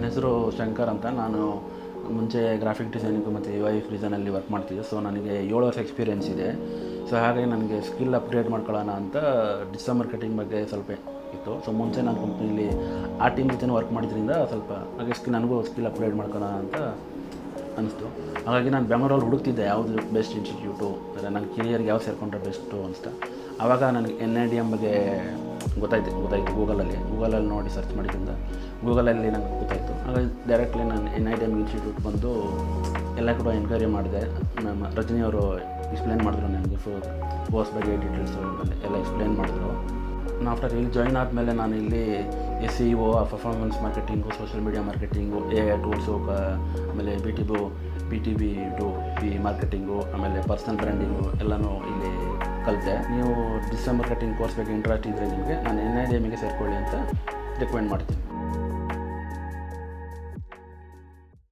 ನನ್ನ ಹೆಸರು ಶಂಕರ್ ಅಂತ. ನಾನು ಮುಂಚೆ ಗ್ರಾಫಿಕ್ ಡಿಸೈನಿಂಗು ಮತ್ತು UI ಡಿಸೈನಲ್ಲಿ ವರ್ಕ್ ಮಾಡ್ತಿದ್ದೆ. ಸೊ ನನಗೆ 7 ವರ್ಷ ಎಕ್ಸ್ಪೀರಿಯೆನ್ಸ್ ಇದೆ. ಸೊ ಹಾಗಾಗಿ ನನಗೆ ಸ್ಕಿಲ್ ಅಪ್ಗ್ರೇಡ್ ಮಾಡ್ಕೊಳ್ಳೋಣ ಅಂತ ಡಿಜಿಟಲ್ ಮಾರ್ಕೆಟಿಂಗ್ ಬಗ್ಗೆ ಸ್ವಲ್ಪ ಇತ್ತು. ಸೊ ಮುಂಚೆ ನಾನು ಕಂಪ್ನೀಲಿ ಆ ಟೀಮ್ ಜೊತೆ ವರ್ಕ್ ಮಾಡಿದ್ರಿಂದ ಸ್ವಲ್ಪ ಹಾಗೆ ನನಗೂ ಸ್ಕಿಲ್ ಅಪ್ಗ್ರೇಡ್ ಮಾಡ್ಕೊಳ್ಳೋಣ ಅಂತ ಅನ್ನಿಸ್ತು. ಹಾಗಾಗಿ ನಾನು ಬೆಂಗಳೂರಲ್ಲಿ ಹುಡುಕ್ತಿದ್ದೆ ಯಾವುದು ಬೆಸ್ಟ್ ಇನ್ಸ್ಟಿಟ್ಯೂಟು, ನನ್ನ ಕೆರಿಯರ್ಗೆ ಯಾವ ಸೇರಿಕೊಂಡ್ರೆ ಬೆಸ್ಟು ಅನಿಸ್ತಾ. ಆವಾಗ ನನಗೆ NIDM ಬಗ್ಗೆ ಗೊತ್ತಾಯಿತು ಗೂಗಲಲ್ಲಿ ನೋಡಿ ಸರ್ಚ್ ಮಾಡಿದ್ರಿಂದ ಗೂಗಲಲ್ಲಿ ನನಗೆ ಗೊತ್ತಾಯಿತು. ಹಾಗಾಗಿ ಡೈರೆಕ್ಟ್ಲಿ ನಾನು NIDM ಇನ್ಸ್ಟಿಟ್ಯೂಟ್ ಬಂದು ಎಲ್ಲ ಕೂಡ ಎನ್ಕ್ವೈರಿ ಮಾಡಿದೆ. ನಮ್ಮ ರಜನಿಯವರು ಎಕ್ಸ್ಪ್ಲೇನ್ ಮಾಡಿದ್ರು ನನಗೆ ಕೋರ್ಸ್ ಬಗ್ಗೆ ಡೀಟೇಲ್ಸು ಎಲ್ಲ ಎಕ್ಸ್ಪ್ಲೇನ್ ಮಾಡಿದ್ರು. ನಾನು ಆಫ್ಟರ್ ಇಲ್ಲಿ ಜಾಯಿನ್ ಆದಮೇಲೆ ನಾನು ಇಲ್ಲಿ SEO, performance marketing, social media marketing, AI tools, ಆಮೇಲೆ BTB ಮಾರ್ಕೆಟಿಂಗು, ಆಮೇಲೆ ಪರ್ಸನಲ್ ಬ್ರ್ಯಾಂಡಿಂಗು ಎಲ್ಲನೂ ಇಲ್ಲಿ ಕಲಿತೆ. ನೀವು ಡಿಜಿಟಲ್ ಮಾರ್ಕೆಟಿಂಗ್ ಕೋರ್ಸ್ ಬಗ್ಗೆ ಇಂಟ್ರೆಸ್ಟ್ ಇದ್ದರೆ ನಿಮಗೆ ನಾನು NIDMಗೆ ಸೇರಿಕೊಳ್ಳಿ ಅಂತ ರೆಕಮೆಂಡ್ ಮಾಡ್ತೀನಿ.